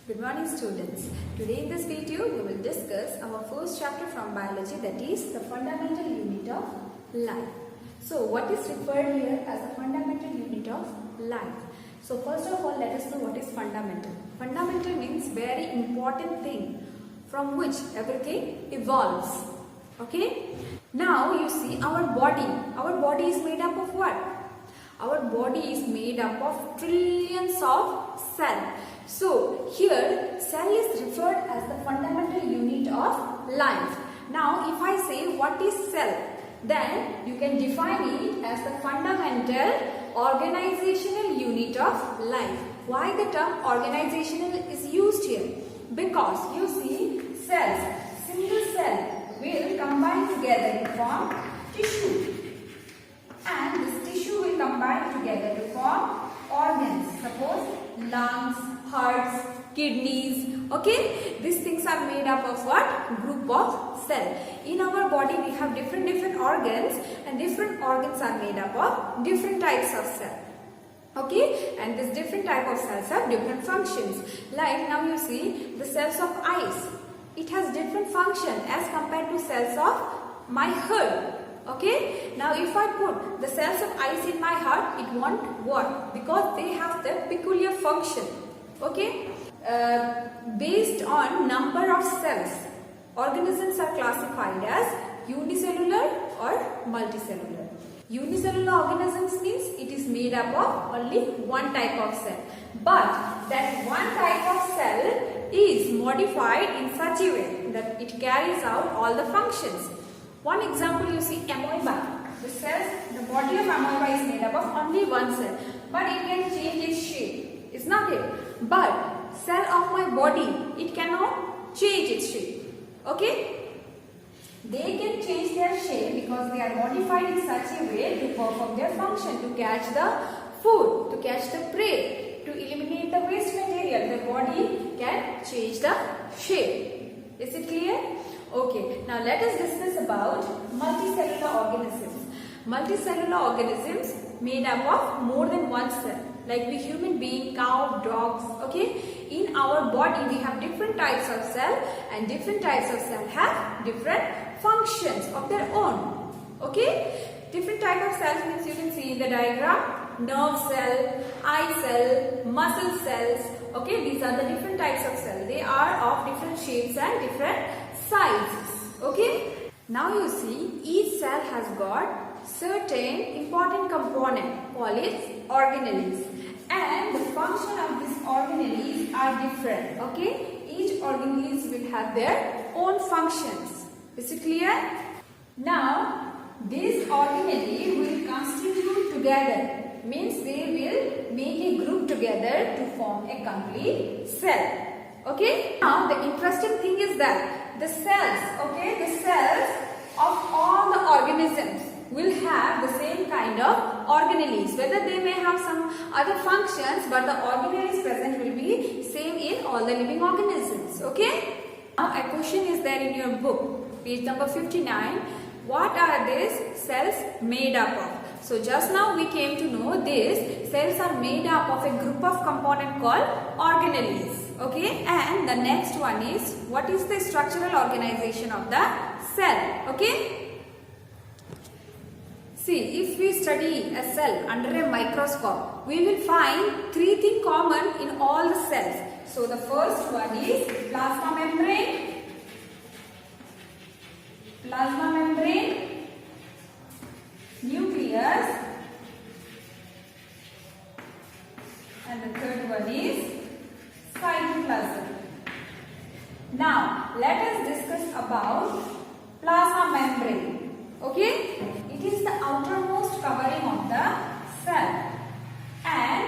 Good morning students. Today in this video we will discuss our first chapter from biology, that is the fundamental unit of life. So what is referred here as the fundamental unit of life? So first of all, let us know what is fundamental. Fundamental means very important thing from which everything evolves. Okay? Now you see our body. Our body is made up of what? Our body is made up of trillions of cells. So here cell is referred as the fundamental unit of life. Now if I say what is cell, then you can define it as the fundamental organizational unit of life. Why the term organizational is used here? Because you see cells, single cell will combine together to form tissue. And this tissue will combine together to form organs. Suppose lungs, hearts, kidneys. Okay, these things are made up of what? Group of cells. In our body we have different organs, and different organs are made up of different types of cells. Okay, and this different type of cells have different functions. Like now you see the cells of eyes. It has different function as compared to cells of my heart. Okay, now if I put the cells of eyes in my heart, it won't work because they have the peculiar function. Okay, based on number of cells, organisms are classified as unicellular or multicellular. Unicellular organisms means it is made up of only one type of cell, but that one type of cell is modified in such a way that it carries out all the functions. One example, you see amoeba. The cells, the body of amoeba is made up of only one cell, but it can change its shape. It's not it. But cell of my body, it cannot change its shape. Okay? They can change their shape because they are modified in such a way to perform their function, to catch the food, to catch the prey, to eliminate the waste material. The body can change the shape. Is it clear? Okay, now let us discuss about multicellular organisms. Multicellular organisms made up of more than one cell, like we human being, cow, dogs. Okay, in our body we have different types of cell, and different types of cell have different functions of their own. Okay, different type of cells means you can see in the diagram: nerve cell, eye cell, muscle cells. Okay, these are the different types of cells. They are of different shapes and different sizes. Okay, now you see each cell has got certain important component called its organelles, and the function of these organelles are different. Okay, each organelles will have their own functions. Is it clear? Now these organelles will constitute together, means they will make a group together to form a complete cell. Okay, now the interesting thing is that the cells, okay, the cells of all the organisms will have the same kind of organelles. Whether they may have some other functions, but the organelles present will be same in all the living organisms. Okay, now a question is there in your book, page number 59. What are these cells made up of? So just now we came to know these cells are made up of a group of component called organelles. Okay, and the next one is what is the structural organization of the cell? Okay, see, if we study a cell under a microscope, we will find three things common in all the cells. So the first one is plasma membrane, nucleus, and the third one is cytoplasm. Now let us discuss about plasma membrane. Okay, it is the outermost covering of the cell, and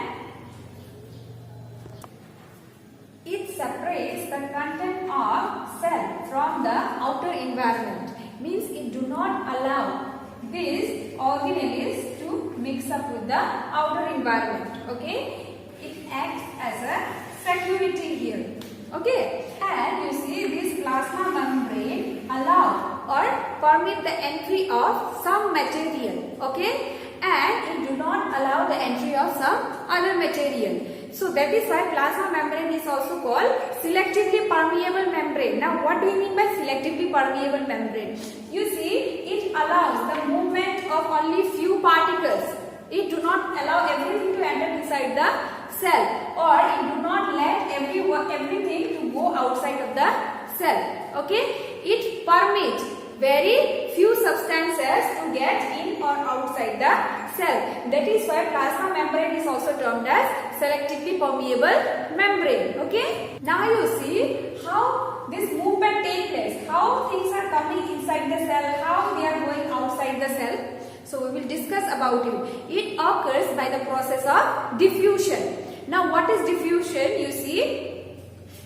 it separates the content of cell from the outer environment. Means it do not allow these organelles to mix up with the outer environment. Okay, it acts as a security here. Okay, and you see this plasma membrane allow or permit the entry of some material. Okay, and it do not allow the entry of some other material. So that is why plasma membrane is also called selectively permeable membrane. Now what do you mean by selectively permeable membrane? You see, it allows the movement of only few particles. It do not allow everything to enter inside the cell, or it do not let everything to go outside of the cell. Okay, it permits very few substances to get in or outside the cell. That is why plasma membrane is also termed as selectively permeable membrane. Okay, now you see how this movement takes place, how things are coming inside the cell, how they are going outside the cell. So we will discuss about it. It occurs by the process of diffusion. Now what is diffusion? You see,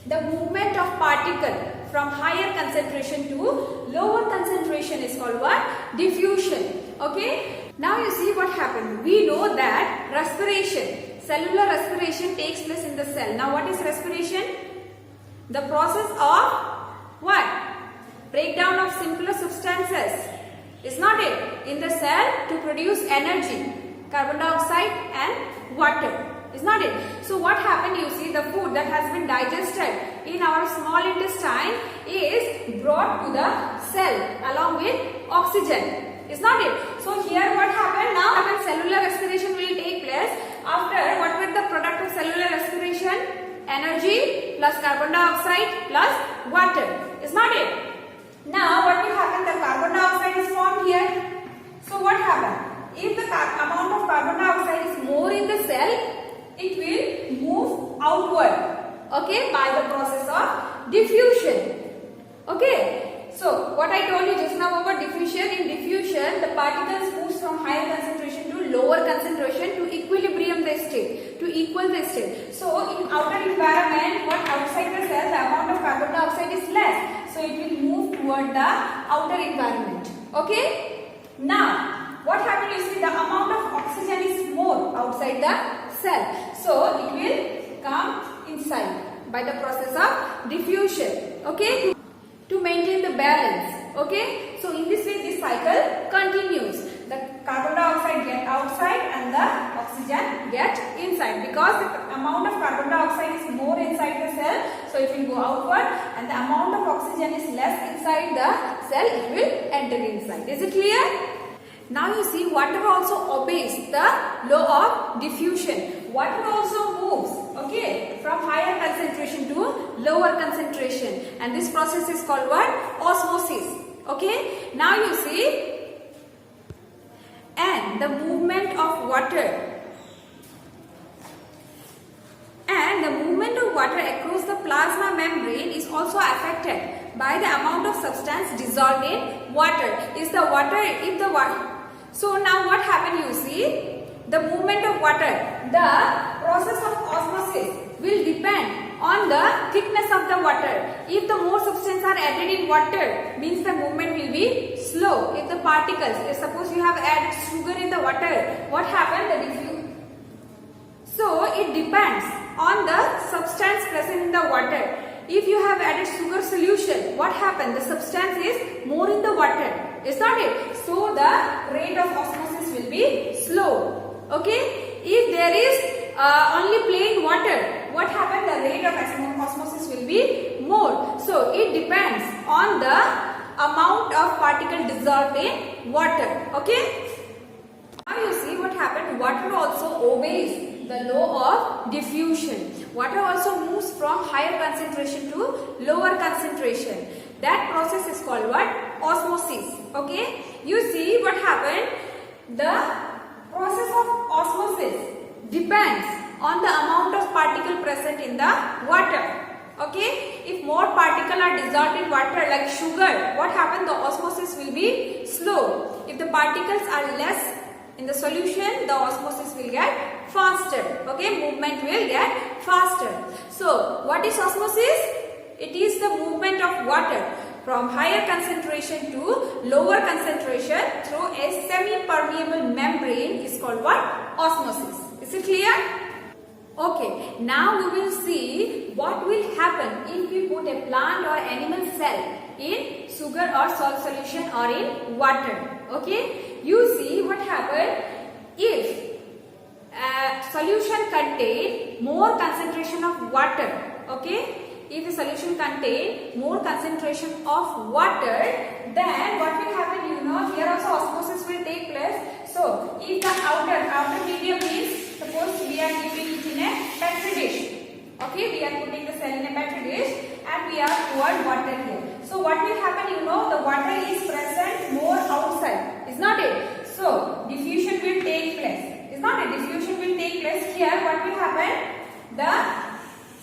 the movement of particle from higher concentration to lower concentration is called what? Diffusion. Okay. Now you see what happened. We know that respiration, cellular respiration takes place in the cell. Now what is respiration? The process of what? Breakdown of simpler substances. Is not it? In the cell to produce energy, carbon dioxide and water. Is not it? So what happened? You see, the food that has been digested in our small intestine is brought to the cell along with oxygen. Is not it? So here what happened? Now cellular respiration will take place. After, what will the product of cellular respiration? Energy plus carbon dioxide plus water. Is not it? Now what will happen? The carbon dioxide is formed here. So what happened? If the amount of carbon dioxide is more in the cell, it will move outward. Okay, by the process of diffusion. Okay. So what I told you just now about diffusion. In diffusion, the particles moves from higher concentration to lower concentration to equilibrium the state, to equal the state. So in outer environment, what outside the cell, the amount of carbon dioxide is less. So it will move toward the outer environment. Okay. Now what happened? You see, the amount of oxygen is more outside the cell. So it will come inside by the process of diffusion. Okay. To maintain the balance. Okay. So in this way this cycle continues. The carbon dioxide get outside and the oxygen get inside, because the amount of carbon dioxide is more inside the cell, so it will go outward, and the amount of oxygen is less inside the cell, it will enter inside. Is it clear? Now you see, water also obeys the law of diffusion. Water also moves, okay, from higher concentration to lower concentration, and this process is called what? Osmosis. Okay. Now you see, and the movement of water across the plasma membrane is also affected by the amount of substance dissolved in water. So now what happened? You see, the movement of water, the process of osmosis will depend on the thickness of the water. If the more substance are added in water, means the movement will be slow. If the particles, if suppose you have added sugar in the water, what happened? So it depends on the substance present in the water. If you have added sugar solution, what happened? The substance is more in the water. Is not it? So the rate of osmosis will be slow. Okay. If there is only plain water, what happened? The rate of osmosis will be more. So it depends on the amount of particle dissolved in water. Okay. Now you see what happened. Water also obeys the law of diffusion. Water also moves from higher concentration to lower concentration. That process is called what? Osmosis. Okay. You see what happened? The process of osmosis depends on the amount of particle present in the water. Okay. If more particles are dissolved in water like sugar, what happens? The osmosis will be slow. If the particles are less in the solution, the osmosis will get faster. Okay. Movement will get faster. So what is osmosis? It is the movement of water from higher concentration to lower concentration through a semi-permeable membrane is called what? Osmosis. Is it clear? Okay, now we will see what will happen if we put a plant or animal cell in sugar or salt solution or in water. Okay, you see what happened if solution contain more concentration of water. Okay, if the solution contain more concentration of water, then what will happen? You know, here also osmosis will take place. So if the outer medium means, suppose we are keeping it in a petri dish. Okay, we are putting the cell in a petri dish and we are poured water here. So what will happen? You know, the water is present more outside, is not it? So diffusion will take place. Is not it? Diffusion will take place here. What will happen? The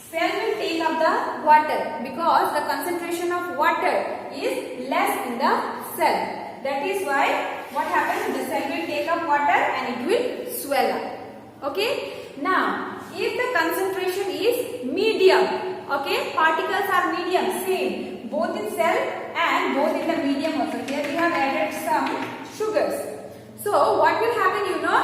cell will take up the water because the concentration of water is less in the cell. That is why what happens? The cell will take up water and it will swell up. Okay. Now, if the concentration is medium, okay, particles are medium, same, both in cell and both in the medium also. Here we have added some sugars. So what will happen? You know,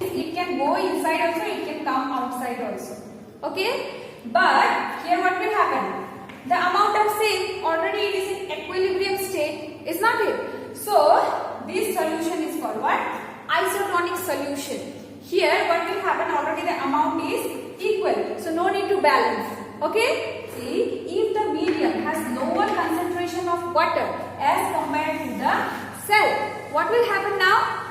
it can go inside also, it can come outside also. Okay, but here what will happen? The amount of zinc already it is in equilibrium state, is not it? So this solution is called what? Isotonic solution. Here what will happen? Already the amount is equal, so no need to balance. Okay, see, if the medium has lower concentration of water as compared to the cell, what will happen now?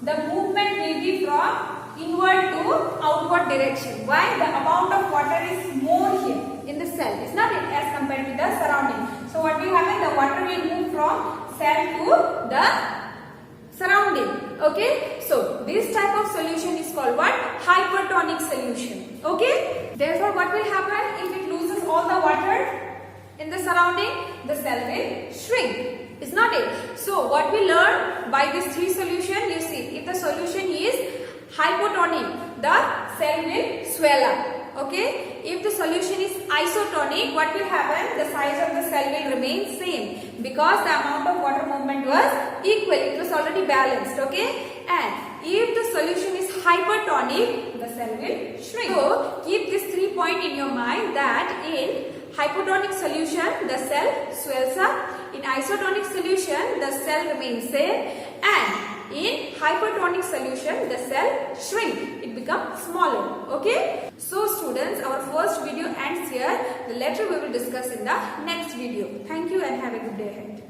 The movement will be from inward to outward direction. Why? The amount of water is more here in the cell, is not it, as compared to the surrounding. So what will happen? The water will move from cell to the surrounding. Okay, so this type of solution is called what? Hypertonic solution. Okay, therefore what will happen? If it loses all the water in the surrounding, the cell will shrink. Is not it? So what we learn by this three solution, you see, if the solution is hypotonic, the cell will swell up. Okay, if the solution is isotonic, what will happen? The size of the cell will remain same because the amount of water movement was equal, it was already balanced. Okay, and if the solution is hypertonic, the cell will shrink. So keep this 3 points in your mind, that in hypotonic solution the cell swells up, in isotonic solution the cell remains same, and in hypertonic solution the cell shrink, it becomes smaller. Okay, so students, our first video ends here. The later we will discuss in the next video. Thank you and have a good day ahead.